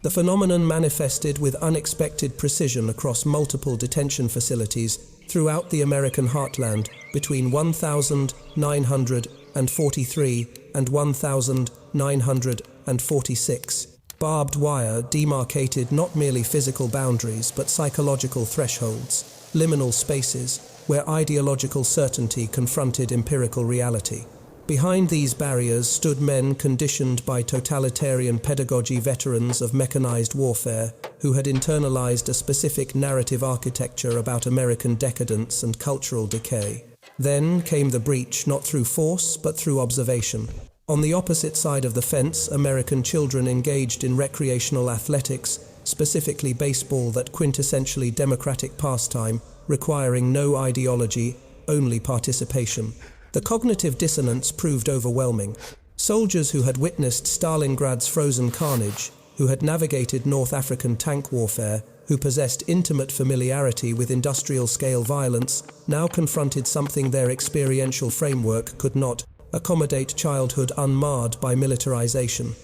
The phenomenon manifested with unexpected precision across multiple detention facilities throughout the American heartland between 1943 and 1946. Barbed wire demarcated not merely physical boundaries but psychological thresholds, liminal spaces, where ideological certainty confronted empirical reality. Behind these barriers stood men conditioned by totalitarian pedagogy, veterans of mechanized warfare, who had internalized a specific narrative architecture about American decadence and cultural decay. Then came the breach, not through force, but through observation. On the opposite side of the fence, American children engaged in recreational athletics, specifically baseball, that quintessentially democratic pastime, requiring no ideology, only participation. The cognitive dissonance proved overwhelming. Soldiers who had witnessed Stalingrad's frozen carnage, who had navigated North African tank warfare, who possessed intimate familiarity with industrial-scale violence, now confronted something their experiential framework could not: accommodate childhood unmarred by militarization.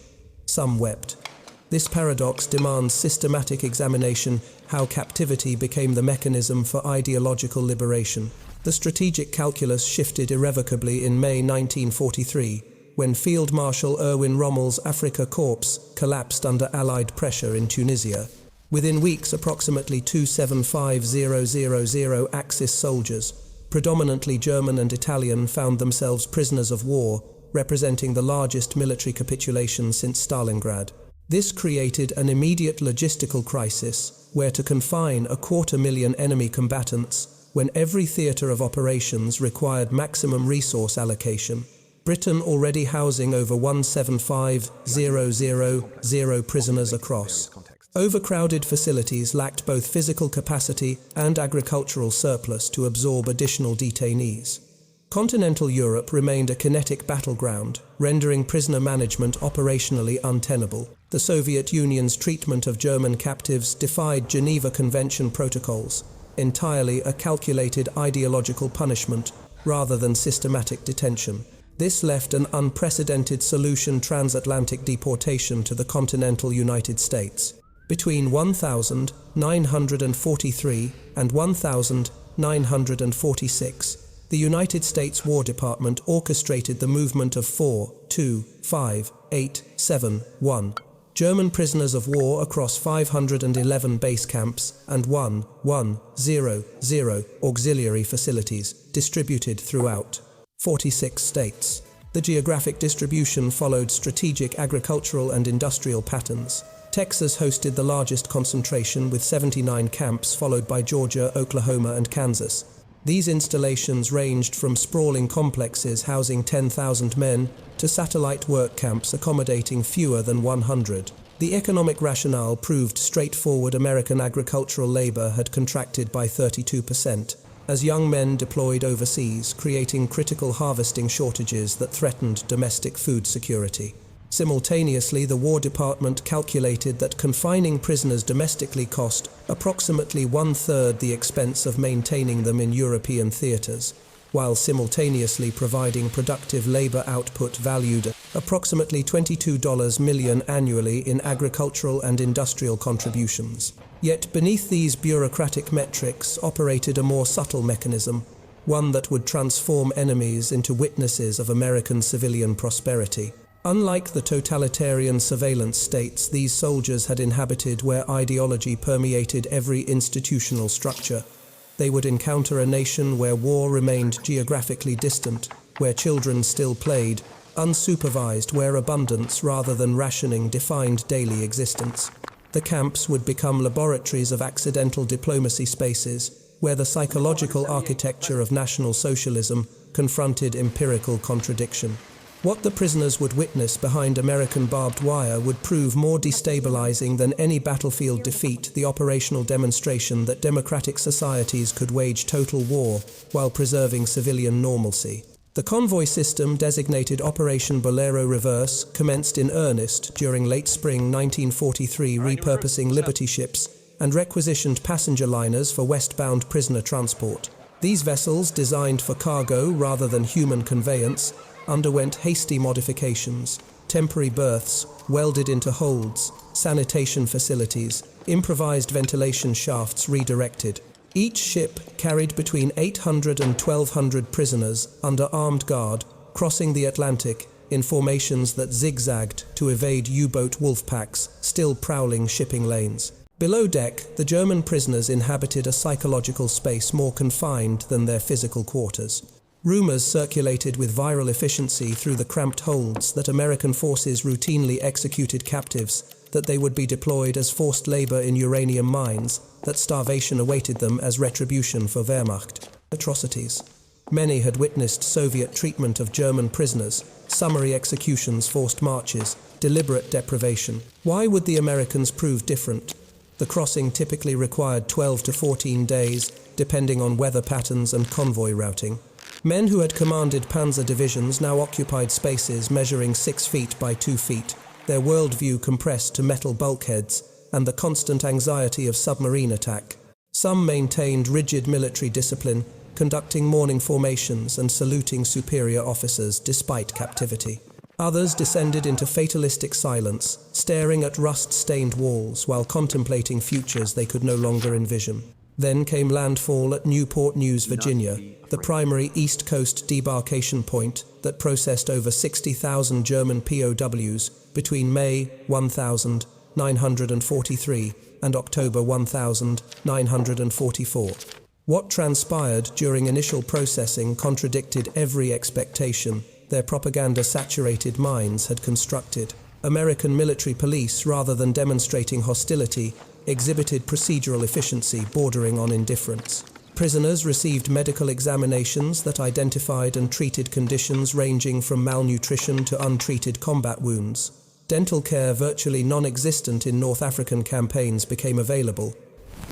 Some wept. This paradox demands systematic examination: how captivity became the mechanism for ideological liberation. The strategic calculus shifted irrevocably in May 1943, when Field Marshal Erwin Rommel's Afrika Korps collapsed under Allied pressure in Tunisia. Within weeks, approximately 275,000 Axis soldiers, predominantly German and Italian, found themselves prisoners of war, representing the largest military capitulation since Stalingrad. This created an immediate logistical crisis, where to confine 250,000 enemy combatants, when every theatre of operations required maximum resource allocation. Britain, already housing over 175,000 prisoners across. Overcrowded facilities lacked both physical capacity and agricultural surplus to absorb additional detainees. Continental Europe remained a kinetic battleground, rendering prisoner management operationally untenable. The Soviet Union's treatment of German captives defied Geneva Convention protocols, entirely a calculated ideological punishment rather than systematic detention. This left an unprecedented solution: transatlantic deportation to the continental United States. Between 1943 and 1946, the United States War Department orchestrated the movement of 4,2,5,8,7,1 German prisoners of war across 511 base camps and 1,100 auxiliary facilities distributed throughout 46 states. The geographic distribution followed strategic agricultural and industrial patterns. Texas hosted the largest concentration with 79 camps, followed by Georgia, Oklahoma, and Kansas. These installations ranged from sprawling complexes housing 10,000 men to satellite work camps accommodating fewer than 100. The economic rationale proved straightforward: American agricultural labor had contracted by 32%, as young men deployed overseas, creating critical harvesting shortages that threatened domestic food security. Simultaneously, the War Department calculated that confining prisoners domestically cost approximately one-third the expense of maintaining them in European theaters, while simultaneously providing productive labor output valued at approximately $22 million annually in agricultural and industrial contributions. Yet beneath these bureaucratic metrics operated a more subtle mechanism, one that would transform enemies into witnesses of American civilian prosperity. Unlike the totalitarian surveillance states these soldiers had inhabited, where ideology permeated every institutional structure, they would encounter a nation where war remained geographically distant, where children still played, unsupervised, where abundance rather than rationing defined daily existence. The camps would become laboratories of accidental diplomacy spaces, where the psychological architecture of National Socialism confronted empirical contradiction. What the prisoners would witness behind American barbed wire would prove more destabilizing than any battlefield defeat: the operational demonstration that democratic societies could wage total war while preserving civilian normalcy. The convoy system, designated Operation Bolero Reverse, commenced in earnest during late spring 1943, repurposing Liberty ships and requisitioned passenger liners for westbound prisoner transport. These vessels, designed for cargo rather than human conveyance, underwent hasty modifications: temporary berths welded into holds, sanitation facilities, improvised ventilation shafts redirected. Each ship carried between 800 and 1,200 prisoners under armed guard, crossing the Atlantic in formations that zigzagged to evade U-boat wolf packs still prowling shipping lanes. Below deck, the German prisoners inhabited a psychological space more confined than their physical quarters. Rumors circulated with viral efficiency through the cramped holds that American forces routinely executed captives, that they would be deployed as forced labor in uranium mines, that starvation awaited them as retribution for Wehrmacht atrocities. Many had witnessed Soviet treatment of German prisoners, summary executions, forced marches, deliberate deprivation. Why would the Americans prove different? The crossing typically required 12 to 14 days, depending on weather patterns and convoy routing. Men who had commanded panzer divisions now occupied spaces measuring 6 feet by 2 feet, their worldview compressed to metal bulkheads and the constant anxiety of submarine attack. Some maintained rigid military discipline, conducting morning formations and saluting superior officers despite captivity. Others descended into fatalistic silence, staring at rust-stained walls while contemplating futures they could no longer envision. Then came landfall at Newport News, Virginia, the primary East Coast debarkation point that processed over 60,000 German POWs between May 1943 and October 1944. What transpired during initial processing contradicted every expectation their propaganda-saturated minds had constructed. American military police, rather than demonstrating hostility, exhibited procedural efficiency bordering on indifference. Prisoners received medical examinations that identified and treated conditions ranging from malnutrition to untreated combat wounds. Dental care, virtually non-existent in North African campaigns, became available.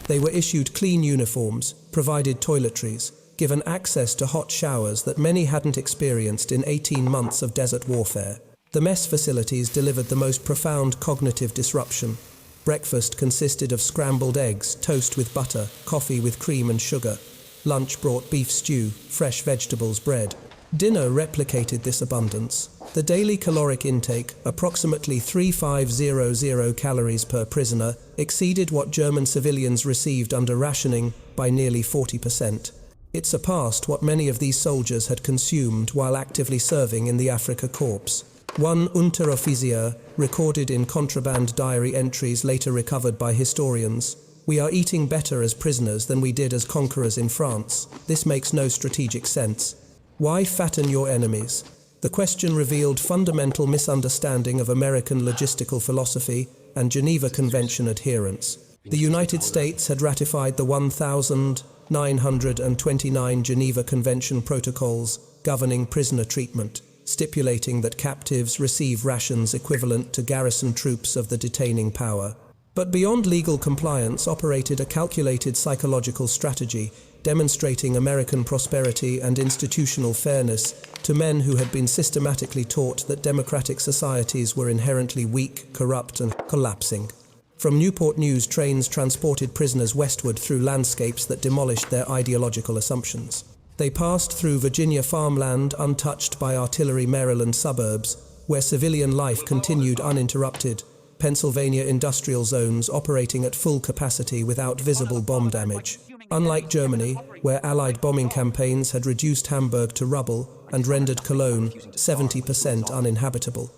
They were issued clean uniforms, provided toiletries, given access to hot showers that many hadn't experienced in 18 months of desert warfare. The mess facilities delivered the most profound cognitive disruption. Breakfast consisted of scrambled eggs, toast with butter, coffee with cream and sugar. Lunch brought beef stew, fresh vegetables, bread. Dinner replicated this abundance. The daily caloric intake, approximately 3,500 calories per prisoner, exceeded what German civilians received under rationing by nearly 40%. It surpassed what many of these soldiers had consumed while actively serving in the Afrika Korps. One Unteroffizier recorded in contraband diary entries later recovered by historians, "We are eating better as prisoners than we did as conquerors in France. This makes no strategic sense. Why fatten your enemies?" The question revealed fundamental misunderstanding of American logistical philosophy and Geneva Convention adherence. The United States had ratified the 1929 Geneva Convention protocols governing prisoner treatment, stipulating that captives receive rations equivalent to garrison troops of the detaining power. But beyond legal compliance operated a calculated psychological strategy, demonstrating American prosperity and institutional fairness to men who had been systematically taught that democratic societies were inherently weak, corrupt, and collapsing. From Newport News, trains transported prisoners westward through landscapes that demolished their ideological assumptions. They passed through Virginia farmland untouched by artillery, Maryland suburbs, where civilian life continued uninterrupted, Pennsylvania industrial zones operating at full capacity without visible bomb damage. Unlike Germany, where Allied bombing campaigns had reduced Hamburg to rubble and rendered Cologne 70% uninhabitable,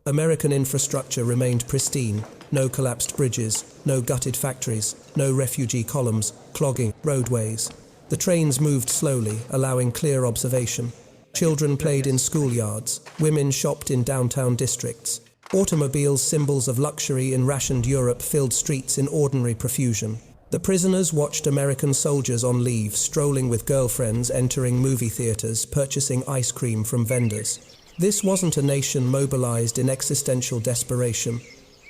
American infrastructure remained pristine. No collapsed bridges, no gutted factories, no refugee columns clogging roadways. The trains moved slowly, allowing clear observation. Children played in schoolyards, women shopped in downtown districts. Automobiles, symbols of luxury in rationed Europe, filled streets in ordinary profusion. The prisoners watched American soldiers on leave, strolling with girlfriends, entering movie theaters, purchasing ice cream from vendors. This wasn't a nation mobilized in existential desperation.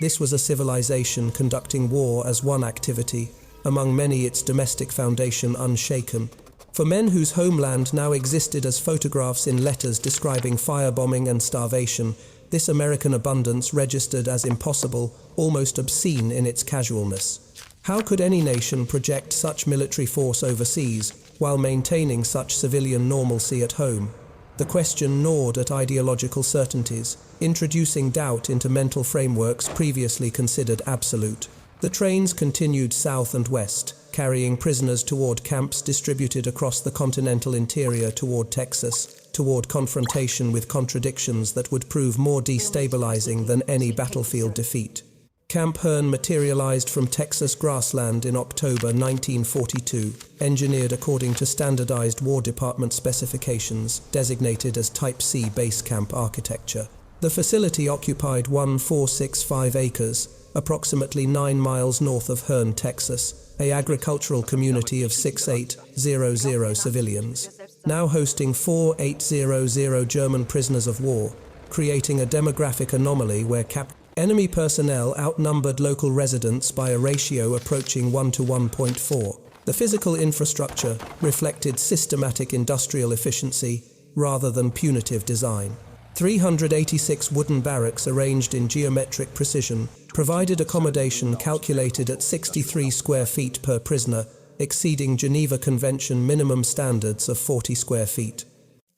This was a civilization conducting war as one activity, among many its domestic foundation unshaken. For men whose homeland now existed as photographs in letters describing firebombing and starvation, this American abundance registered as impossible, almost obscene in its casualness. How could any nation project such military force overseas while maintaining such civilian normalcy at home? The question gnawed at ideological certainties, introducing doubt into mental frameworks previously considered absolute. The trains continued south and west, carrying prisoners toward camps distributed across the continental interior toward Texas, toward confrontation with contradictions that would prove more destabilizing than any battlefield defeat. Camp Hearn materialized from Texas grassland in October 1942, engineered according to standardized War Department specifications, designated as Type C base camp architecture. The facility occupied 1,465 acres, approximately 9 miles north of Hearn, Texas, an agricultural community of 6,800 civilians, now hosting 4,800 German prisoners of war, creating a demographic anomaly where enemy personnel outnumbered local residents by a ratio approaching 1 to 1.4. The physical infrastructure reflected systematic industrial efficiency rather than punitive design. 386 wooden barracks arranged in geometric precision provided accommodation calculated at 63 square feet per prisoner, exceeding Geneva Convention minimum standards of 40 square feet.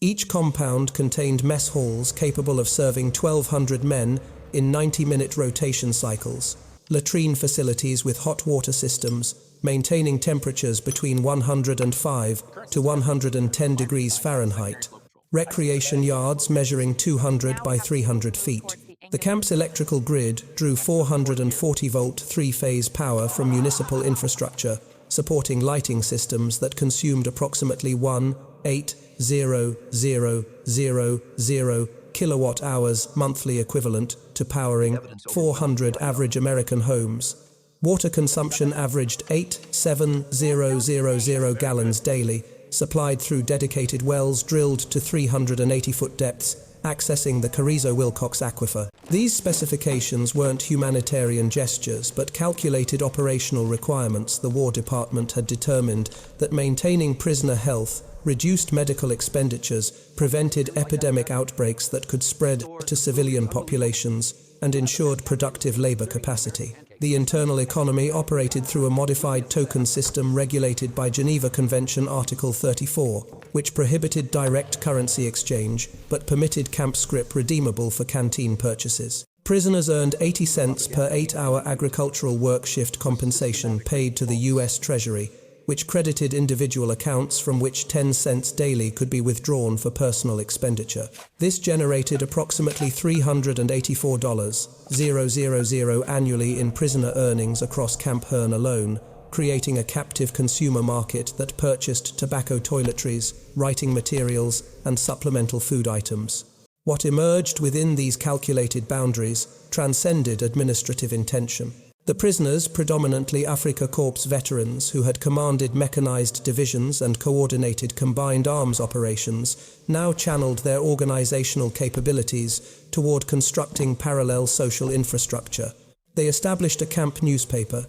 Each compound contained mess halls capable of serving 1,200 men in 90-minute rotation cycles, latrine facilities with hot water systems, maintaining temperatures between 105 to 110 degrees Fahrenheit, recreation yards measuring 200 by 300 feet. The camp's electrical grid drew 440-volt three-phase power from municipal infrastructure, supporting lighting systems that consumed approximately 1,800,000 kilowatt-hours monthly, equivalent to powering 400 average American homes. Water consumption averaged 8,700 gallons daily, supplied through dedicated wells drilled to 380-foot depths, accessing the Carrizo-Wilcox Aquifer. These specifications weren't humanitarian gestures, but calculated operational requirements. The War Department had determined that maintaining prisoner health, reduced medical expenditures, prevented epidemic outbreaks that could spread to civilian populations, and ensured productive labor capacity. The internal economy operated through a modified token system regulated by Geneva Convention Article 34, which prohibited direct currency exchange, but permitted camp scrip redeemable for canteen purchases. Prisoners earned 80 cents per 8-hour agricultural work shift compensation paid to the U.S. Treasury, which credited individual accounts from which 10 cents daily could be withdrawn for personal expenditure. This generated approximately $384,000 annually in prisoner earnings across Camp Hearn alone, creating a captive consumer market that purchased tobacco toiletries, writing materials, and supplemental food items. What emerged within these calculated boundaries transcended administrative intention. The prisoners, predominantly Afrika Korps veterans who had commanded mechanized divisions and coordinated combined arms operations, now channeled their organizational capabilities toward constructing parallel social infrastructure. They established a camp newspaper,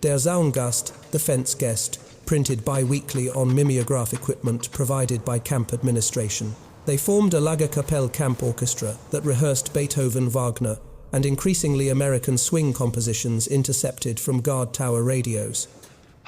Der Zaungast, the Fence Guest, printed bi-weekly on mimeograph equipment provided by camp administration. They formed a Lagerkapelle camp orchestra that rehearsed Beethoven, Wagner, and increasingly American swing compositions intercepted from guard tower radios.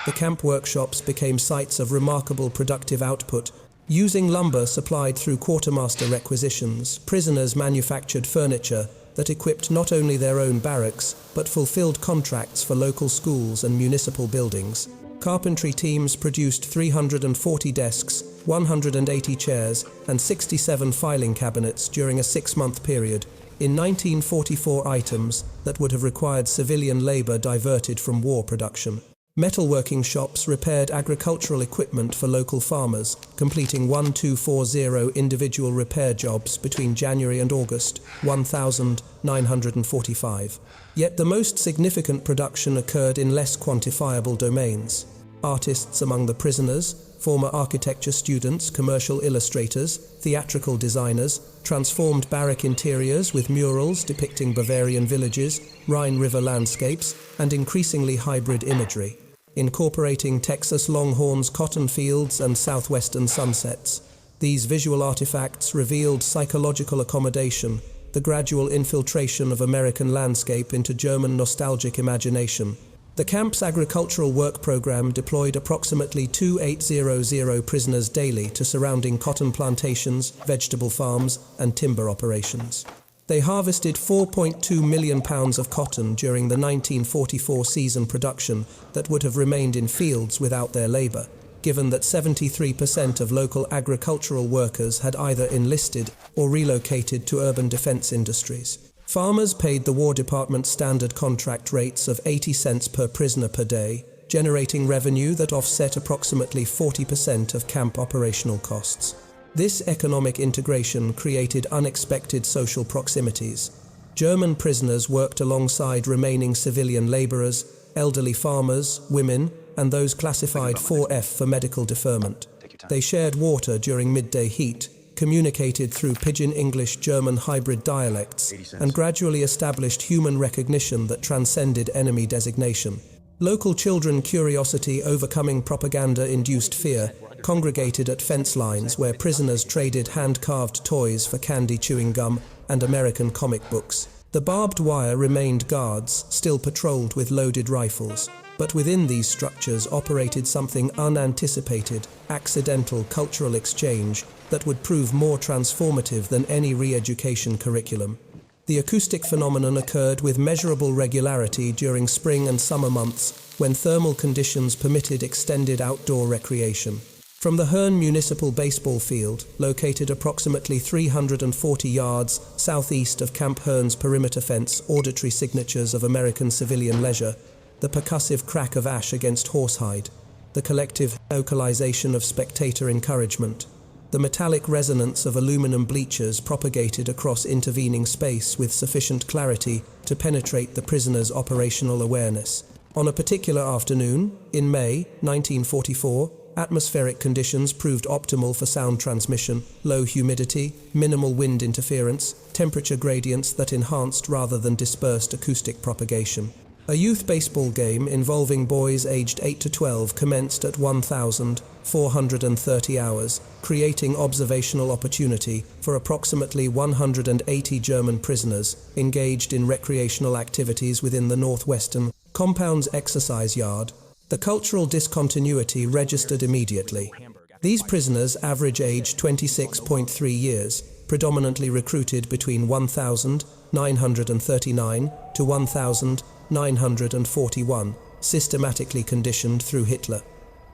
The camp workshops became sites of remarkable productive output. Using lumber supplied through quartermaster requisitions, prisoners manufactured furniture that equipped not only their own barracks, but fulfilled contracts for local schools and municipal buildings. Carpentry teams produced 340 desks, 180 chairs, and 67 filing cabinets during a 6-month period, in 1944 items that would have required civilian labor diverted from war production. Metalworking shops repaired agricultural equipment for local farmers, completing 1,240 individual repair jobs between January and August, 1,945. Yet the most significant production occurred in less quantifiable domains. Artists among the prisoners, former architecture students, commercial illustrators, theatrical designers, transformed barrack interiors with murals depicting Bavarian villages, Rhine River landscapes, and increasingly hybrid imagery, incorporating Texas Longhorns cotton fields and southwestern sunsets. These visual artifacts revealed psychological accommodation, the gradual infiltration of American landscape into German nostalgic imagination. The camp's agricultural work program deployed approximately 2,800 prisoners daily to surrounding cotton plantations, vegetable farms, and timber operations. They harvested 4.2 million pounds of cotton during the 1944 season production that would have remained in fields without their labour, given that 73% of local agricultural workers had either enlisted or relocated to urban defence industries. Farmers paid the War Department standard contract rates of 80 cents per prisoner per day, generating revenue that offset approximately 40% of camp operational costs. This economic integration created unexpected social proximities. German prisoners worked alongside remaining civilian labourers, elderly farmers, women, and those classified 4F for medical deferment. They shared water during midday heat, communicated through Pidgin English-German hybrid dialects, and gradually established human recognition that transcended enemy designation. Local children curiosity overcoming propaganda-induced fear congregated at fence lines where prisoners traded hand-carved toys for candy chewing gum and American comic books. The barbed wire remained guards, still patrolled with loaded rifles. But within these structures operated something unanticipated, accidental cultural exchange that would prove more transformative than any re-education curriculum. The acoustic phenomenon occurred with measurable regularity during spring and summer months when thermal conditions permitted extended outdoor recreation. From the Herne Municipal Baseball Field, located approximately 340 yards southeast of Camp Herne's perimeter fence, auditory signatures of American civilian leisure, the percussive crack of ash against horsehide, the collective vocalization of spectator encouragement, the metallic resonance of aluminum bleachers propagated across intervening space with sufficient clarity to penetrate the prisoner's operational awareness. On a particular afternoon, in May 1944, atmospheric conditions proved optimal for sound transmission: low humidity, minimal wind interference, temperature gradients that enhanced rather than dispersed acoustic propagation. A youth baseball game involving boys aged 8 to 12 commenced at 1,430 hours, creating observational opportunity for approximately 180 German prisoners engaged in recreational activities within the Northwestern Compound's exercise yard. The cultural discontinuity registered immediately. These prisoners, average age 26.3 years, predominantly recruited between 1,939 to 1,941, systematically conditioned through Hitler.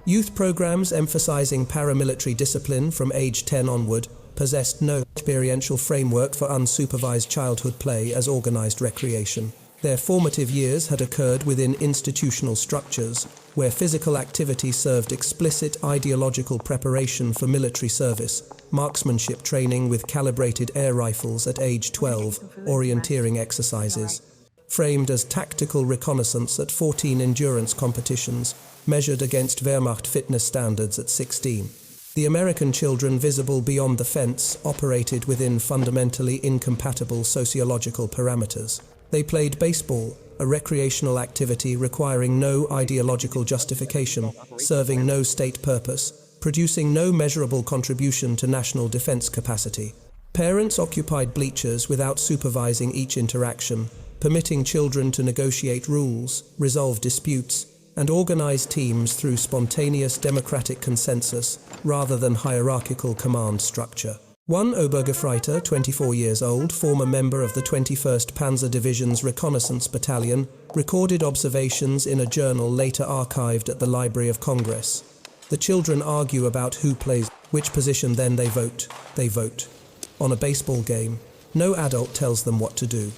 Youth programs emphasizing paramilitary discipline from age 10 onward possessed no experiential framework for unsupervised childhood play as organized recreation. Their formative years had occurred within institutional structures, where physical activity served explicit ideological preparation for military service, marksmanship training with calibrated air rifles at age 12, orienteering exercises, framed as tactical reconnaissance at 14 endurance competitions, measured against Wehrmacht fitness standards at 16. The American children visible beyond the fence operated within fundamentally incompatible sociological parameters. They played baseball, a recreational activity requiring no ideological justification, serving no state purpose, producing no measurable contribution to national defense capacity. Parents occupied bleachers without supervising each interaction, permitting children to negotiate rules, resolve disputes, and organize teams through spontaneous democratic consensus rather than hierarchical command structure. One Obergefreiter, 24 years old, former member of the 21st Panzer Division's Reconnaissance Battalion, recorded observations in a journal later archived at the Library of Congress. The children argue about who plays which position, then they vote. They vote. On a baseball game, no adult tells them what to do.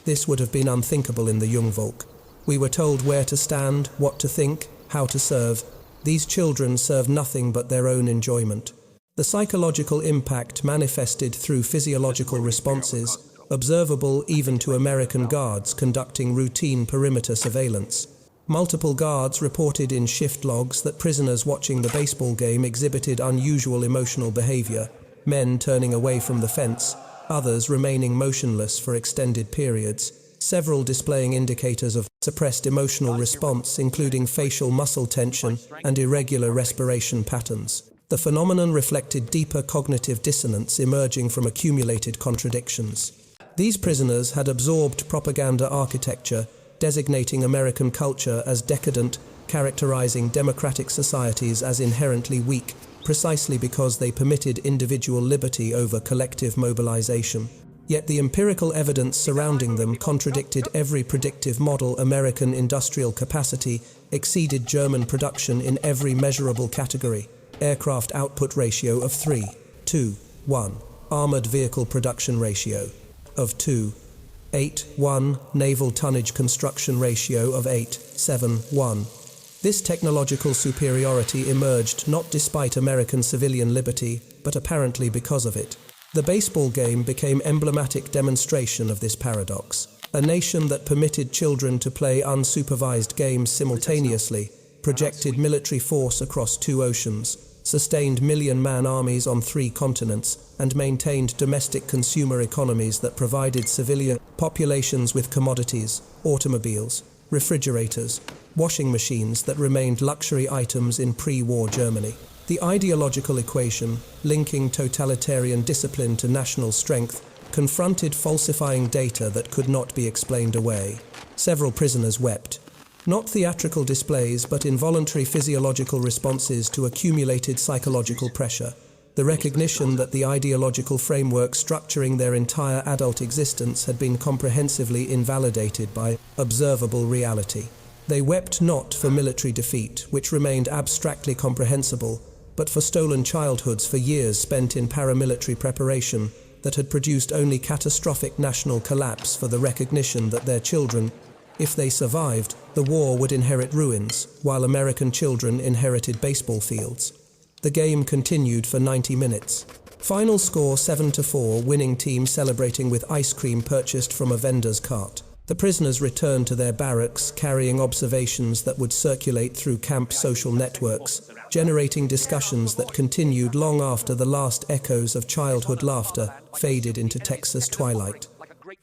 This would have been unthinkable in the Jungvolk. We were told where to stand, what to think, how to serve. These children serve nothing but their own enjoyment. The psychological impact manifested through physiological responses, observable even to American guards conducting routine perimeter surveillance. Multiple guards reported in shift logs that prisoners watching the baseball game exhibited unusual emotional behavior, men turning away from the fence, others remaining motionless for extended periods, several displaying indicators of suppressed emotional response, including facial muscle tension and irregular respiration patterns. The phenomenon reflected deeper cognitive dissonance emerging from accumulated contradictions. These prisoners had absorbed propaganda architecture, designating American culture as decadent, characterizing democratic societies as inherently weak, precisely because they permitted individual liberty over collective mobilization. Yet the empirical evidence surrounding them contradicted every predictive model. American industrial capacity exceeded German production in every measurable category. Aircraft output ratio of 3:1. Armored vehicle production ratio of 2:8:1. Naval tonnage construction ratio of 8:7:1. This technological superiority emerged not despite American civilian liberty, but apparently because of it. The baseball game became emblematic demonstration of this paradox. A nation that permitted children to play unsupervised games simultaneously, projected military force across 2 oceans, sustained million-man armies on 3 continents, and maintained domestic consumer economies that provided civilian populations with commodities, automobiles, refrigerators, washing machines that remained luxury items in pre-war Germany. The ideological equation, linking totalitarian discipline to national strength, confronted falsifying data that could not be explained away. Several prisoners wept. Not theatrical displays, but involuntary physiological responses to accumulated psychological pressure. The recognition that the ideological framework structuring their entire adult existence had been comprehensively invalidated by observable reality. They wept not for military defeat, which remained abstractly comprehensible, but for stolen childhoods for years spent in paramilitary preparation that had produced only catastrophic national collapse for the recognition that their children, if they survived, the war would inherit ruins, while American children inherited baseball fields. The game continued for 90 minutes. Final score 7-4, winning team celebrating with ice cream purchased from a vendor's cart. The prisoners returned to their barracks carrying observations that would circulate through camp social networks, generating discussions that continued long after the last echoes of childhood laughter faded into Texas twilight.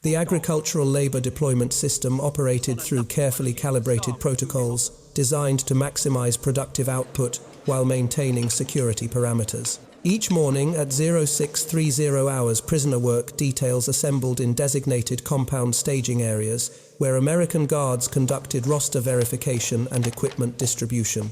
The agricultural labor deployment system operated through carefully calibrated protocols designed to maximize productive output while maintaining security parameters. Each morning at 0630 hours, prisoner work details assembled in designated compound staging areas where American guards conducted roster verification and equipment distribution.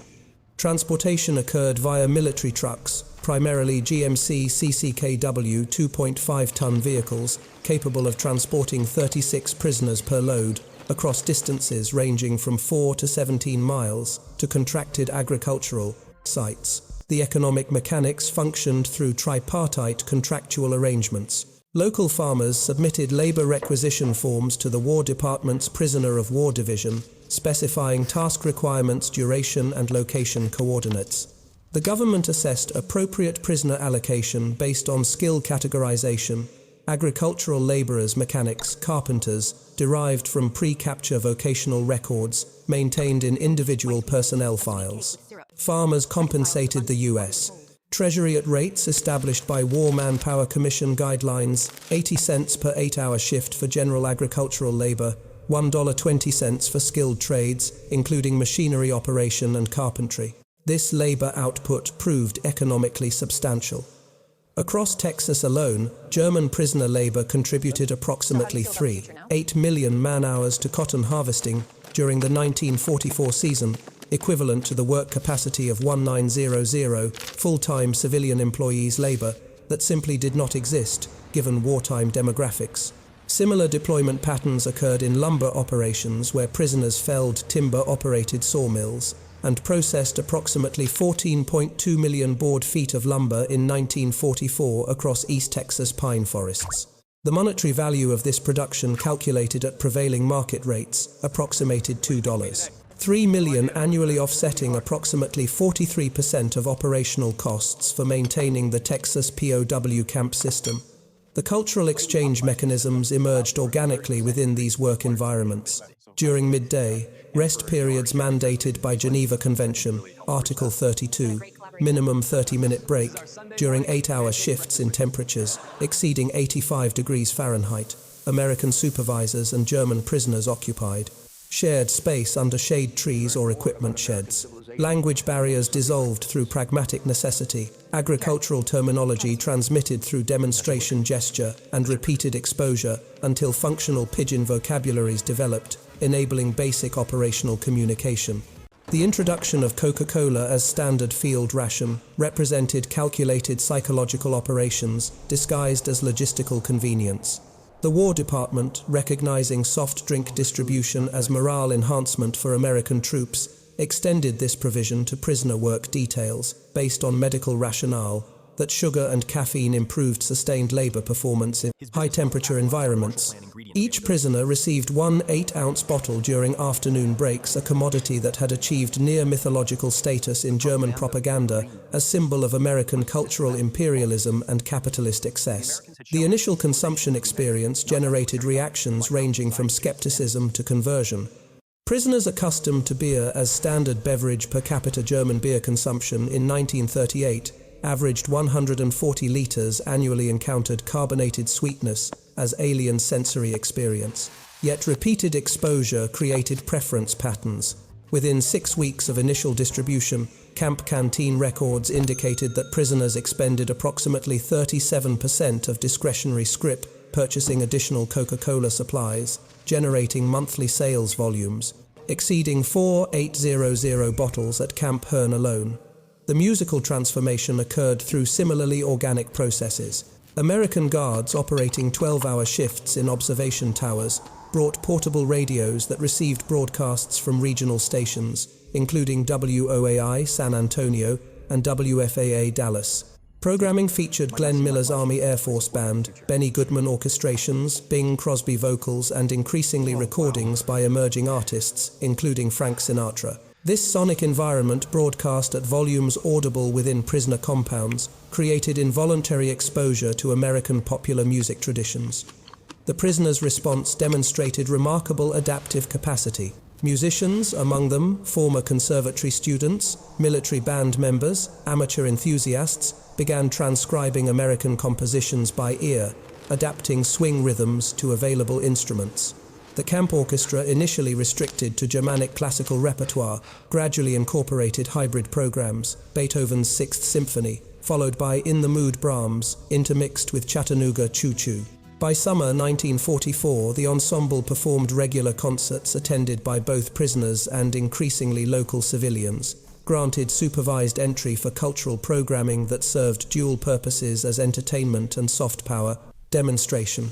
Transportation occurred via military trucks, primarily GMC CCKW 2.5-ton vehicles capable of transporting 36 prisoners per load across distances ranging from 4 to 17 miles to contracted agricultural sites. The economic mechanics functioned through tripartite contractual arrangements. Local farmers submitted labor requisition forms to the War Department's Prisoner of War Division, specifying task requirements, duration, and location coordinates. The government assessed appropriate prisoner allocation based on skill categorization. Agricultural laborers, mechanics, carpenters, derived from pre-capture vocational records maintained in individual personnel files. Farmers compensated the U.S. Treasury at rates established by War Manpower Commission guidelines: 80 cents per 8-hour shift for general agricultural labor, $1.20 for skilled trades, including machinery operation and carpentry. This labor output proved economically substantial. Across Texas alone, German prisoner labor contributed approximately 3.8 million man-hours to cotton harvesting during the 1944 season, equivalent to the work capacity of 1900 full-time civilian employees' labor that simply did not exist, given wartime demographics. Similar deployment patterns occurred in lumber operations where prisoners felled timber-operated sawmills and processed approximately 14.2 million board feet of lumber in 1944 across East Texas pine forests. The monetary value of this production, calculated at prevailing market rates, approximated $2.3 million annually, offsetting approximately 43% of operational costs for maintaining the Texas POW camp system. The cultural exchange mechanisms emerged organically within these work environments. During midday, rest periods mandated by Geneva Convention, Article 32, minimum 30-minute break, during 8-hour shifts in temperatures exceeding 85 degrees Fahrenheit, American supervisors and German prisoners occupied. Shared space under shade trees or equipment sheds. Language barriers dissolved through pragmatic necessity. Agricultural terminology transmitted through demonstration gesture and repeated exposure until functional pidgin vocabularies developed, enabling basic operational communication. The introduction of Coca-Cola as standard field ration represented calculated psychological operations disguised as logistical convenience. The War Department, recognizing soft drink distribution as morale enhancement for American troops, extended this provision to prisoner work details based on medical rationale that sugar and caffeine improved sustained labor performance in high-temperature environments. Each prisoner received one 8-ounce bottle during afternoon breaks, a commodity that had achieved near-mythological status in German propaganda, a symbol of American cultural imperialism and capitalist excess. The initial consumption experience generated reactions ranging from skepticism to conversion. Prisoners accustomed to beer as standard beverage per capita German beer consumption in 1938 averaged 140 liters annually encountered carbonated sweetness as alien sensory experience. Yet repeated exposure created preference patterns. Within 6 weeks of initial distribution, camp canteen records indicated that prisoners expended approximately 37% of discretionary scrip purchasing additional Coca-Cola supplies, generating monthly sales volumes exceeding 4,800 bottles at Camp Herne alone. The musical transformation occurred through similarly organic processes. American guards operating 12-hour shifts in observation towers brought portable radios that received broadcasts from regional stations, including WOAI San Antonio and WFAA Dallas. Programming featured Glenn Miller's Army Air Force Band, Benny Goodman orchestrations, Bing Crosby vocals, and increasingly recordings by emerging artists, including Frank Sinatra. This sonic environment, broadcast at volumes audible within prisoner compounds, created involuntary exposure to American popular music traditions. The prisoners' response demonstrated remarkable adaptive capacity. Musicians, among them former conservatory students, military band members, amateur enthusiasts, began transcribing American compositions by ear, adapting swing rhythms to available instruments. The camp orchestra, initially restricted to Germanic classical repertoire, gradually incorporated hybrid programs, Beethoven's Sixth Symphony, followed by In the Mood Brahms, intermixed with Chattanooga Choo Choo. By summer 1944, the ensemble performed regular concerts attended by both prisoners and increasingly local civilians, granted supervised entry for cultural programming that served dual purposes as entertainment and soft power demonstration.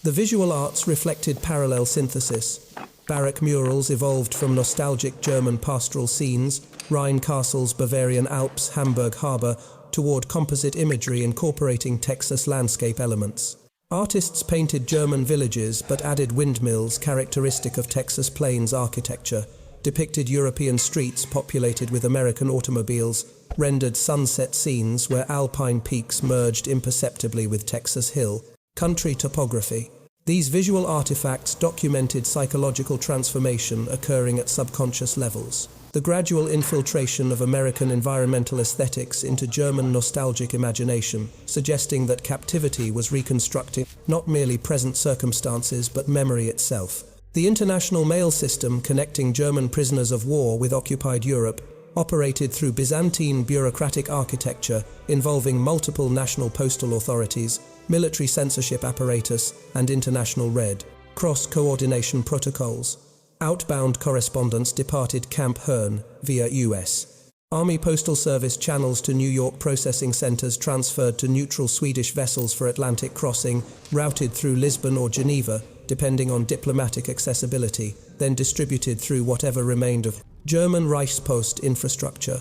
The visual arts reflected parallel synthesis. Barrack murals evolved from nostalgic German pastoral scenes, Rhine castles, Bavarian Alps, Hamburg Harbor, toward composite imagery incorporating Texas landscape elements. Artists painted German villages but added windmills characteristic of Texas Plains architecture, depicted European streets populated with American automobiles, rendered sunset scenes where alpine peaks merged imperceptibly with Texas Hill. Country topography. These visual artifacts documented psychological transformation occurring at subconscious levels. The gradual infiltration of American environmental aesthetics into German nostalgic imagination, suggesting that captivity was reconstructing not merely present circumstances but memory itself. The international mail system connecting German prisoners of war with occupied Europe operated through Byzantine bureaucratic architecture involving multiple national postal authorities, military censorship apparatus, and international Red Cross coordination protocols. Outbound correspondence departed Camp Herne via U.S. Army Postal Service channels to New York processing centers transferred to neutral Swedish vessels for Atlantic crossing, routed through Lisbon or Geneva, depending on diplomatic accessibility, then distributed through whatever remained of German Reichspost infrastructure.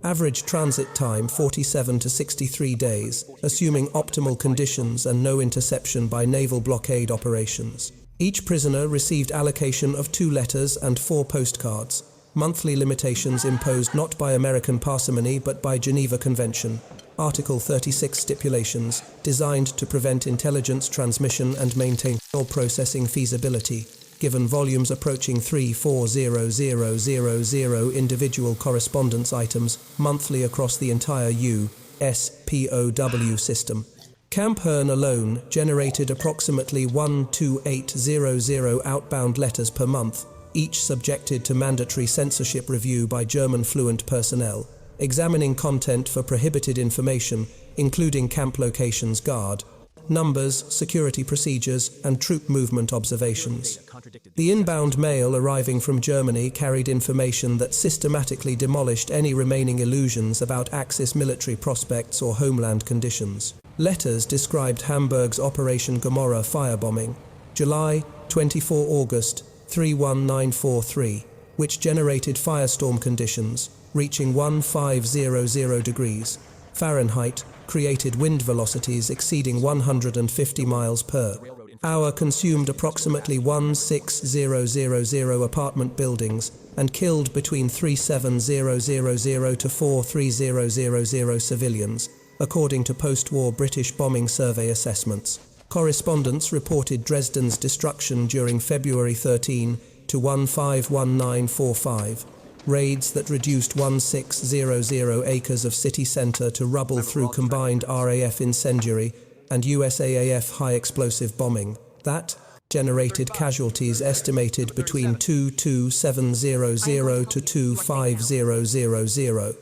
Average transit time 47 to 63 days, assuming optimal conditions and no interception by naval blockade operations. Each prisoner received allocation of 2 letters and 4 postcards. Monthly limitations imposed not by American parsimony but by Geneva Convention. Article 36 stipulations designed to prevent intelligence transmission and maintain signal processing feasibility. Given volumes approaching 340,000 individual correspondence items monthly across the entire U.S. POW system. Camp Herne alone generated approximately 12800 outbound letters per month, each subjected to mandatory censorship review by German fluent personnel, examining content for prohibited information, including camp locations guard. numbers, security procedures, and troop movement observations. The inbound mail arriving from Germany carried information that systematically demolished any remaining illusions about Axis military prospects or homeland conditions. Letters described Hamburg's Operation Gomorrah firebombing, July, 24 August, 31943, which generated firestorm conditions reaching 1500 degrees Fahrenheit, created wind velocities exceeding 150 miles per hour, consumed approximately 16,000 apartment buildings, and killed between 37,000 to 43,000 civilians, according to post-war British bombing survey assessments. Correspondents reported Dresden's destruction during February 13 to 151945. Raids that reduced 1600 acres of city centre to rubble through combined RAF incendiary and USAAF high-explosive bombing. That generated casualties estimated between 22700 to 25000.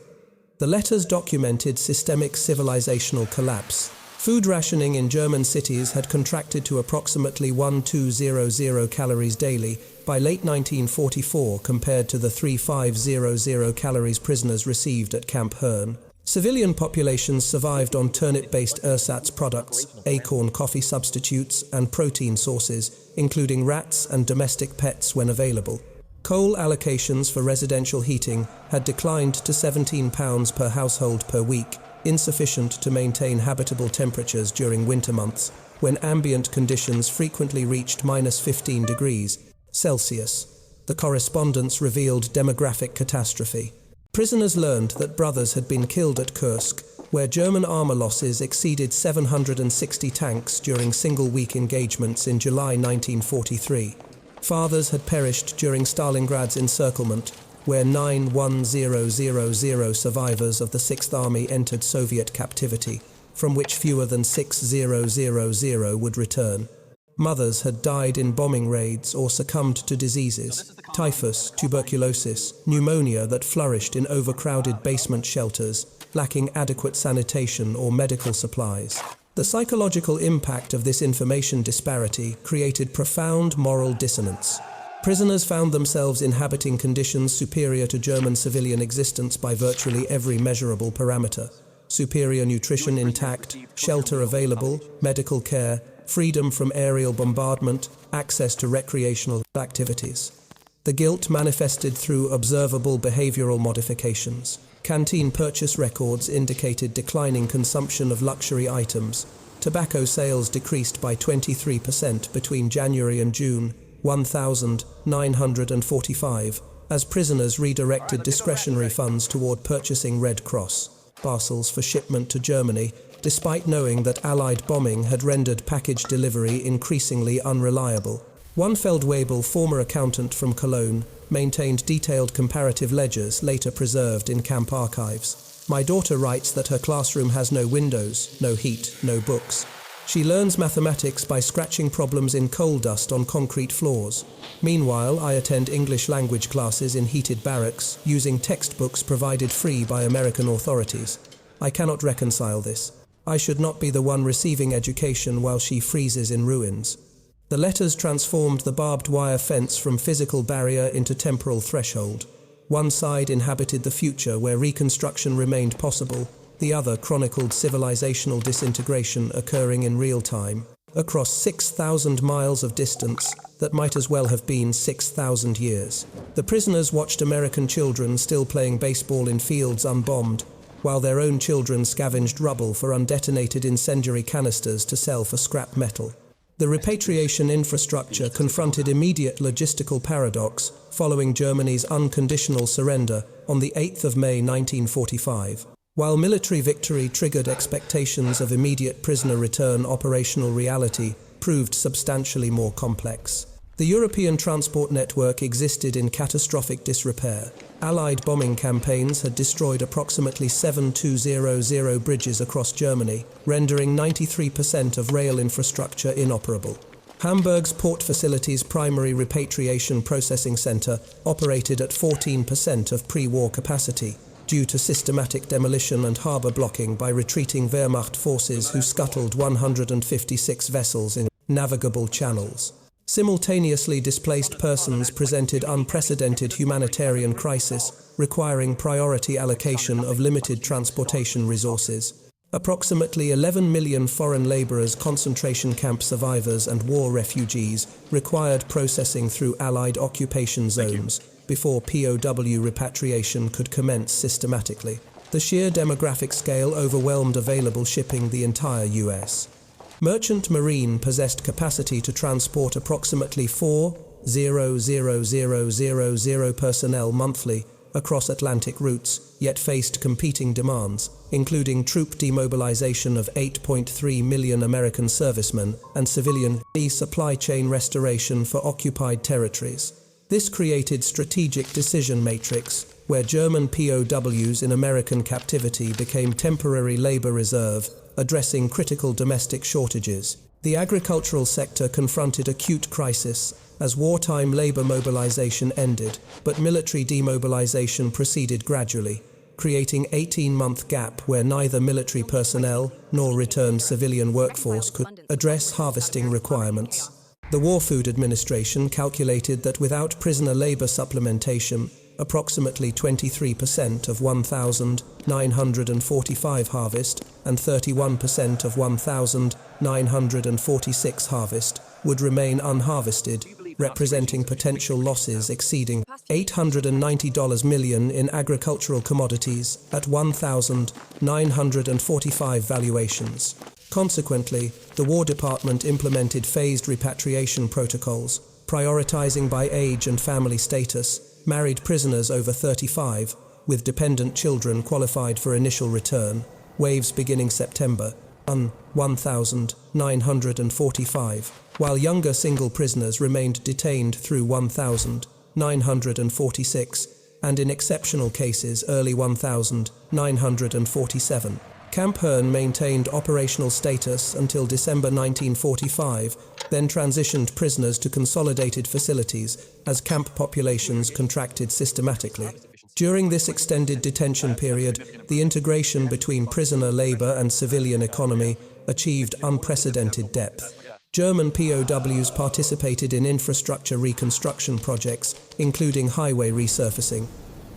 The letters documented systemic civilizational collapse. Food rationing in German cities had contracted to approximately 1200 calories daily by late 1944 compared to the 3500 calories prisoners received at Camp Herne. Civilian populations survived on turnip-based ersatz products, acorn coffee substitutes, and protein sources, including rats and domestic pets when available. Coal allocations for residential heating had declined to £17 per household per week, insufficient to maintain habitable temperatures during winter months, when ambient conditions frequently reached -15 degrees Celsius. The correspondence revealed demographic catastrophe. Prisoners learned that brothers had been killed at Kursk, where German armor losses exceeded 760 tanks during single-week engagements in July 1943. Fathers had perished during Stalingrad's encirclement, where 91000 survivors of the 6th Army entered Soviet captivity, from which fewer than 6000 would return. Mothers had died in bombing raids or succumbed to diseases, typhus, tuberculosis, pneumonia that flourished in overcrowded basement shelters, lacking adequate sanitation or medical supplies. The psychological impact of this information disparity created profound moral dissonance. Prisoners found themselves inhabiting conditions superior to German civilian existence by virtually every measurable parameter. Superior nutrition intact, shelter available, medical care, freedom from aerial bombardment, access to recreational activities. The guilt manifested through observable behavioral modifications. Canteen purchase records indicated declining consumption of luxury items. Tobacco sales decreased by 23% between January and June 1945, as prisoners redirected discretionary funds toward purchasing Red Cross parcels for shipment to Germany, despite knowing that Allied bombing had rendered package delivery increasingly unreliable. One Feldwebel, former accountant from Cologne, maintained detailed comparative ledgers later preserved in camp archives. "My daughter writes that her classroom has no windows, no heat, no books. She learns mathematics by scratching problems in coal dust on concrete floors. Meanwhile, I attend English language classes in heated barracks, using textbooks provided free by American authorities. I cannot reconcile this. I should not be the one receiving education while she freezes in ruins." The letters transformed the barbed wire fence from physical barrier into temporal threshold. One side inhabited the future where reconstruction remained possible. The other chronicled civilizational disintegration occurring in real time, across 6,000 miles of distance that might as well have been 6,000 years. The prisoners watched American children still playing baseball in fields unbombed, while their own children scavenged rubble for undetonated incendiary canisters to sell for scrap metal. The repatriation infrastructure confronted immediate logistical paradox following Germany's unconditional surrender on the 8th of May 1945. While military victory triggered expectations of immediate prisoner return, operational reality proved substantially more complex. The European transport network existed in catastrophic disrepair. Allied bombing campaigns had destroyed approximately 7,200 bridges across Germany, rendering 93% of rail infrastructure inoperable. Hamburg's port facility's primary repatriation processing center operated at 14% of pre-war capacity, due to systematic demolition and harbour blocking by retreating Wehrmacht forces who scuttled 156 vessels in navigable channels. Simultaneously, displaced persons presented unprecedented humanitarian crisis, requiring priority allocation of limited transportation resources. Approximately 11 million foreign labourers, concentration camp survivors and war refugees required processing through Allied occupation zones before POW repatriation could commence systematically. The sheer demographic scale overwhelmed available shipping the entire US. Merchant Marine possessed capacity to transport approximately 4,000 personnel monthly across Atlantic routes, yet faced competing demands, including troop demobilization of 8.3 million American servicemen and civilian supply chain restoration for occupied territories. This created strategic decision matrix, where German POWs in American captivity became temporary labor reserve, addressing critical domestic shortages. The agricultural sector confronted acute crisis as wartime labor mobilization ended, but military demobilization proceeded gradually, creating an 18-month gap where neither military personnel nor returned civilian workforce could address harvesting requirements. The War Food Administration calculated that without prisoner labor supplementation, approximately 23% of 1,945 harvest and 31% of 1,946 harvest would remain unharvested, representing potential losses exceeding $890 million in agricultural commodities at 1,945 valuations. Consequently, the War Department implemented phased repatriation protocols, prioritizing by age and family status, married prisoners over 35, with dependent children qualified for initial return, waves beginning September, 1,945, while younger single prisoners remained detained through 1,946, and in exceptional cases early 1,947. Camp Hearn maintained operational status until December 1945, then transitioned prisoners to consolidated facilities as camp populations contracted systematically. During this extended detention period, the integration between prisoner labor and civilian economy achieved unprecedented depth. German POWs participated in infrastructure reconstruction projects, including highway resurfacing.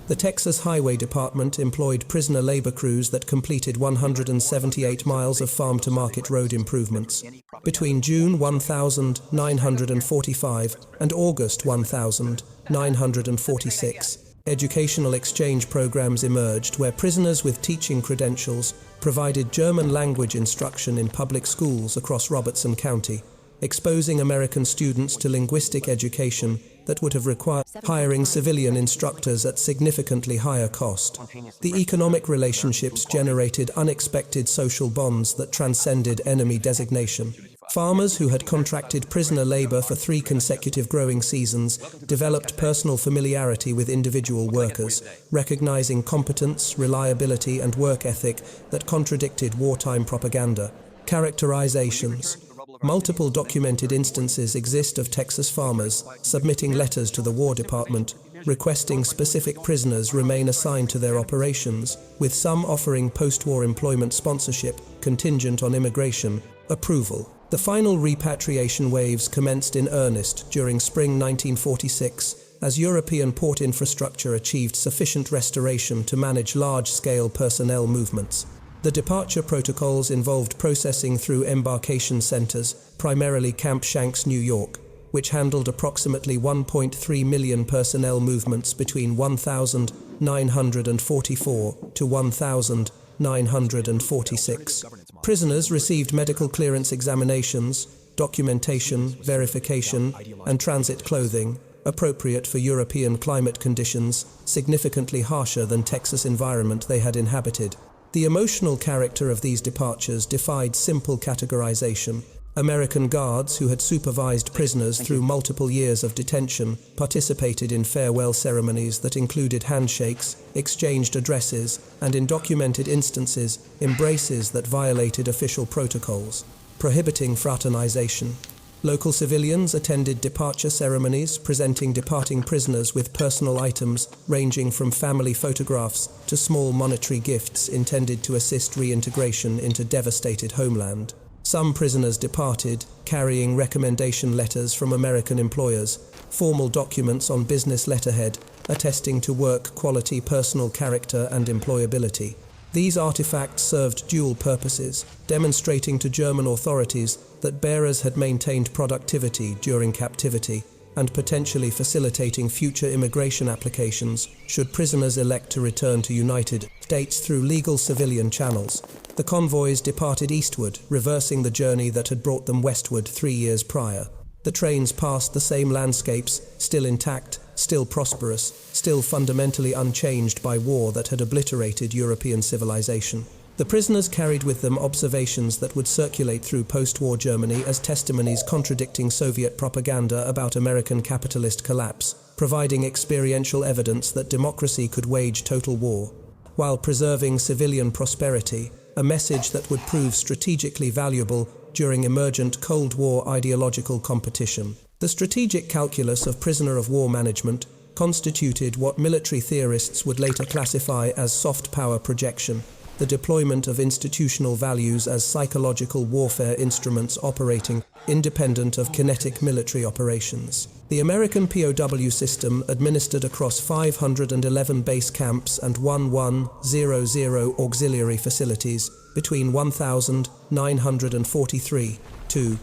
The Texas Highway Department employed prisoner labor crews that completed 178 miles of farm-to-market road improvements. Between June 1945 and August 1946, educational exchange programs emerged where prisoners with teaching credentials provided German language instruction in public schools across Robertson County, exposing American students to linguistic education that would have required hiring civilian instructors at significantly higher cost. The economic relationships generated unexpected social bonds that transcended enemy designation. Farmers who had contracted prisoner labor for 3 consecutive growing seasons developed personal familiarity with individual workers, recognizing competence, reliability, and work ethic that contradicted wartime propaganda. Characterizations. Multiple documented instances exist of Texas farmers submitting letters to the War Department, requesting specific prisoners remain assigned to their operations, with some offering post-war employment sponsorship contingent on immigration approval. The final repatriation waves commenced in earnest during spring 1946, as European port infrastructure achieved sufficient restoration to manage large-scale personnel movements. The departure protocols involved processing through embarkation centers, primarily Camp Shanks, New York, which handled approximately 1.3 million personnel movements between 1944 to 1946. Prisoners received medical clearance examinations, documentation, verification, and transit clothing, appropriate for European climate conditions, significantly harsher than Texas environment they had inhabited. The emotional character of these departures defied simple categorization. American guards, who had supervised prisoners through multiple years of detention, participated in farewell ceremonies that included handshakes, exchanged addresses, and in documented instances, embraces that violated official protocols, prohibiting fraternization. Local civilians attended departure ceremonies, presenting departing prisoners with personal items ranging from family photographs to small monetary gifts intended to assist reintegration into devastated homeland. Some prisoners departed, carrying recommendation letters from American employers, formal documents on business letterhead, attesting to work quality, personal character, and employability. These artifacts served dual purposes, demonstrating to German authorities that bearers had maintained productivity during captivity and potentially facilitating future immigration applications should prisoners elect to return to United States through legal civilian channels. The convoys departed eastward, reversing the journey that had brought them westward 3 years prior. The trains passed the same landscapes, still intact, still prosperous, still fundamentally unchanged by war that had obliterated European civilization. The prisoners carried with them observations that would circulate through post-war Germany as testimonies contradicting Soviet propaganda about American capitalist collapse, providing experiential evidence that democracy could wage total war, while preserving civilian prosperity, a message that would prove strategically valuable during emergent Cold War ideological competition. The strategic calculus of prisoner of war management constituted what military theorists would later classify as soft power projection, the deployment of institutional values as psychological warfare instruments operating independent of kinetic military operations. The American POW system administered across 511 base camps and 1100 auxiliary facilities between 1943 to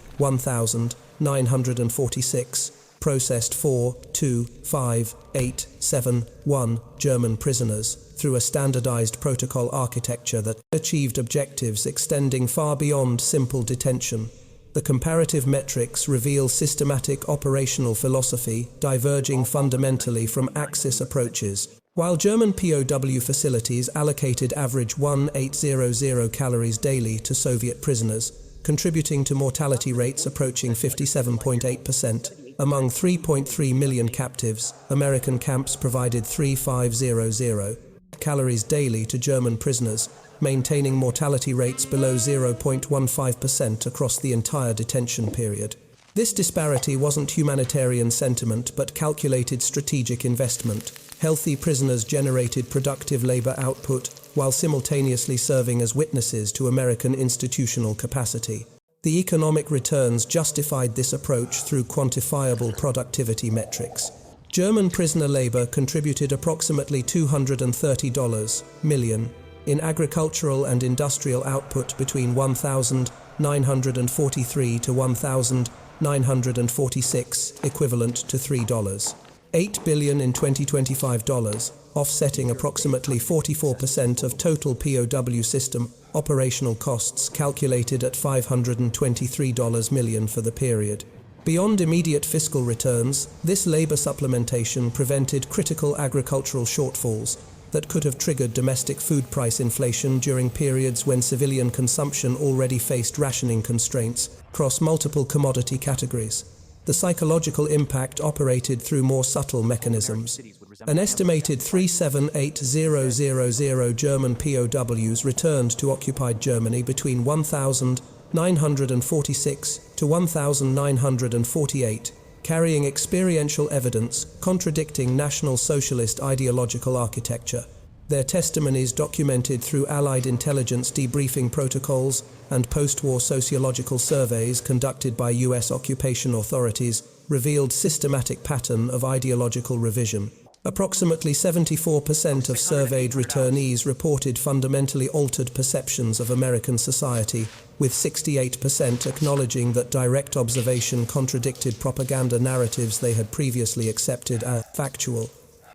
1946, processed 4,2,5,8,7,1 German prisoners through a standardized protocol architecture that achieved objectives extending far beyond simple detention. The comparative metrics reveal systematic operational philosophy diverging fundamentally from Axis approaches. While German POW facilities allocated average 1800 calories daily to Soviet prisoners, contributing to mortality rates approaching 57.8%. Among 3.3 million captives, American camps provided 3,500 calories daily to German prisoners, maintaining mortality rates below 0.15% across the entire detention period. This disparity wasn't humanitarian sentiment but calculated strategic investment. Healthy prisoners generated productive labor output while simultaneously serving as witnesses to American institutional capacity. The economic returns justified this approach through quantifiable productivity metrics. German prisoner labor contributed approximately $230 million in agricultural and industrial output between 1943 to 1946, equivalent to $3.8 billion in 2025 dollars, offsetting approximately 44% of total POW system operational costs calculated at $523 million for the period. Beyond immediate fiscal returns, this labor supplementation prevented critical agricultural shortfalls that could have triggered domestic food price inflation during periods when civilian consumption already faced rationing constraints across multiple commodity categories. The psychological impact operated through more subtle mechanisms. An estimated 378,000 German POWs returned to occupied Germany between 1946 to 1948, carrying experiential evidence contradicting National Socialist ideological architecture. Their testimonies, documented through Allied intelligence debriefing protocols and post-war sociological surveys conducted by U.S. occupation authorities, revealed systematic pattern of ideological revision. Approximately 74% of surveyed returnees reported fundamentally altered perceptions of American society, with 68% acknowledging that direct observation contradicted propaganda narratives they had previously accepted as factual.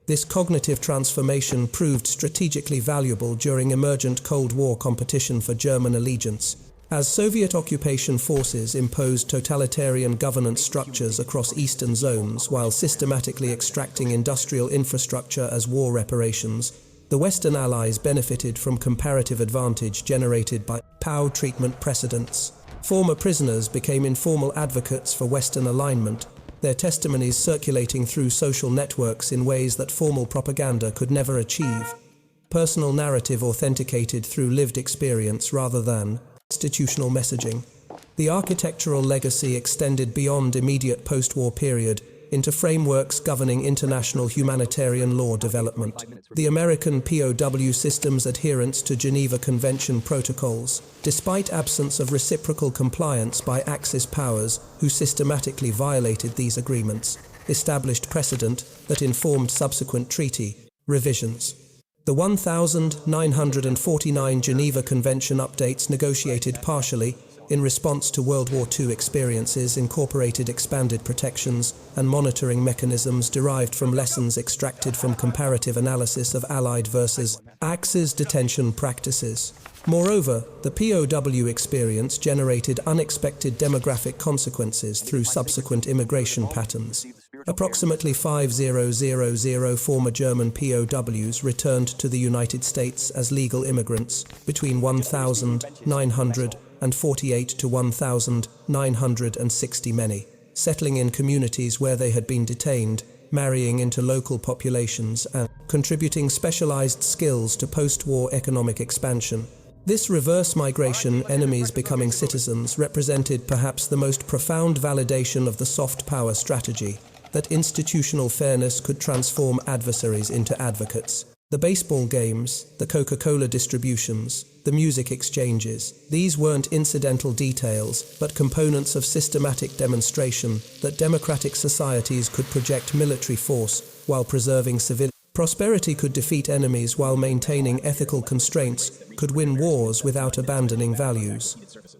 This cognitive transformation proved strategically valuable during emergent Cold War competition for German allegiance. As Soviet occupation forces imposed totalitarian governance structures across eastern zones while systematically extracting industrial infrastructure as war reparations, the Western Allies benefited from comparative advantage generated by POW treatment precedents. Former prisoners became informal advocates for Western alignment, their testimonies circulating through social networks in ways that formal propaganda could never achieve. Personal narrative authenticated through lived experience rather than institutional messaging. The architectural legacy extended beyond immediate post-war period into frameworks governing international humanitarian law development. The American POW system's adherence to Geneva Convention protocols, despite absence of reciprocal compliance by Axis powers who systematically violated these agreements, established precedent that informed subsequent treaty revisions. The 1949 Geneva Convention updates, negotiated partially in response to World War II experiences, incorporated expanded protections and monitoring mechanisms derived from lessons extracted from comparative analysis of Allied versus Axis detention practices. Moreover, the POW experience generated unexpected demographic consequences through subsequent immigration patterns. Approximately 5,000 former German POWs returned to the United States as legal immigrants between 1,948 to 1,960 many, settling in communities where they had been detained, marrying into local populations and contributing specialized skills to post-war economic expansion. This reverse migration, enemies becoming citizens, represented perhaps the most profound validation of the soft power strategy, that institutional fairness could transform adversaries into advocates. The baseball games, the Coca-Cola distributions, the music exchanges, these weren't incidental details, but components of systematic demonstration that democratic societies could project military force while preserving civilian prosperity, could defeat enemies while maintaining ethical constraints, could win wars without abandoning values.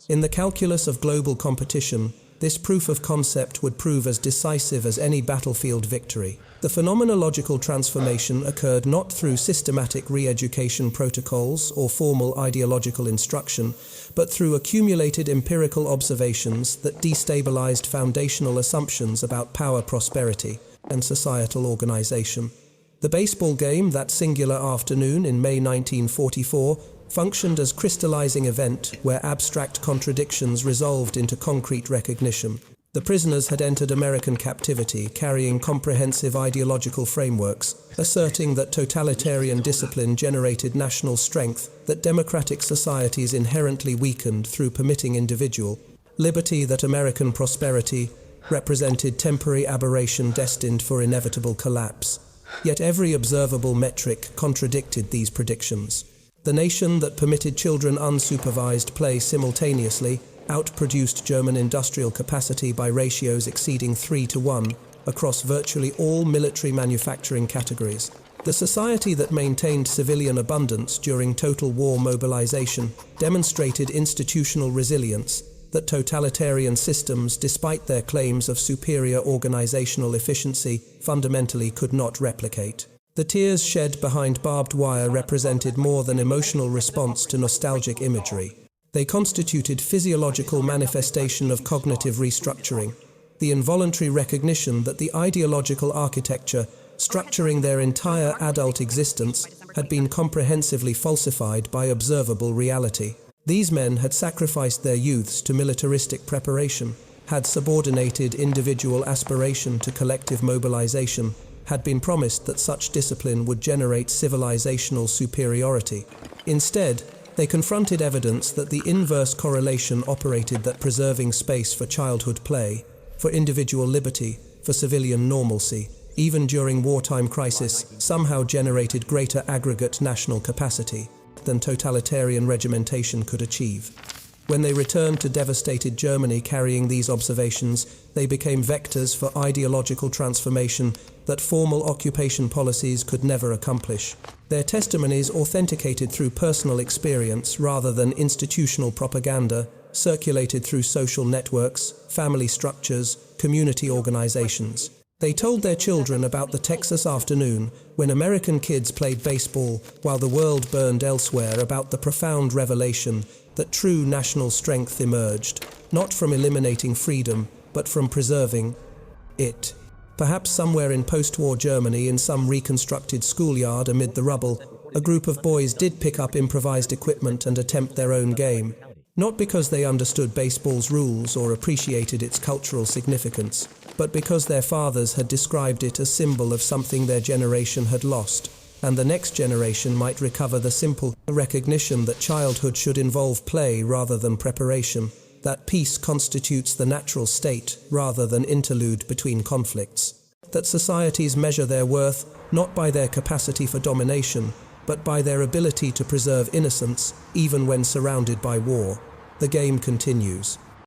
In the calculus of global competition, this proof of concept would prove as decisive as any battlefield victory. The phenomenological transformation occurred not through systematic re-education protocols or formal ideological instruction, but through accumulated empirical observations that destabilized foundational assumptions about power, prosperity, and societal organization. The baseball game, that singular afternoon in May 1944, functioned as crystallizing event where abstract contradictions resolved into concrete recognition. The prisoners had entered American captivity carrying comprehensive ideological frameworks, asserting that totalitarian discipline generated national strength, that democratic societies inherently weakened through permitting individual liberty, that American prosperity represented temporary aberration destined for inevitable collapse. Yet every observable metric contradicted these predictions. The nation that permitted children unsupervised play simultaneously outproduced German industrial capacity by ratios exceeding 3-to-1 across virtually all military manufacturing categories. The society that maintained civilian abundance during total war mobilization demonstrated institutional resilience that totalitarian systems, despite their claims of superior organizational efficiency, fundamentally could not replicate. The tears shed behind barbed wire represented more than emotional response to nostalgic imagery. They constituted physiological manifestation of cognitive restructuring, the involuntary recognition that the ideological architecture structuring their entire adult existence had been comprehensively falsified by observable reality. These men had sacrificed their youths to militaristic preparation, had subordinated individual aspiration to collective mobilization, had been promised that such discipline would generate civilizational superiority. Instead, they confronted evidence that the inverse correlation operated, that preserving space for childhood play, for individual liberty, for civilian normalcy, even during wartime crisis, somehow generated greater aggregate national capacity than totalitarian regimentation could achieve. When they returned to devastated Germany carrying these observations, they became vectors for ideological transformation that formal occupation policies could never accomplish. Their testimonies, authenticated through personal experience rather than institutional propaganda, circulated through social networks, family structures, community organizations. They told their children about the Texas afternoon when American kids played baseball while the world burned elsewhere, about the profound revelation that true national strength emerged, not from eliminating freedom, but from preserving it. Perhaps somewhere in post-war Germany, in some reconstructed schoolyard amid the rubble, a group of boys did pick up improvised equipment and attempt their own game. Not because they understood baseball's rules or appreciated its cultural significance, but because their fathers had described it as symbol of something their generation had lost, and the next generation might recover the simple recognition that childhood should involve play rather than preparation, that peace constitutes the natural state rather than interlude between conflicts, that societies measure their worth not by their capacity for domination, but by their ability to preserve innocence even when surrounded by war. The game continues.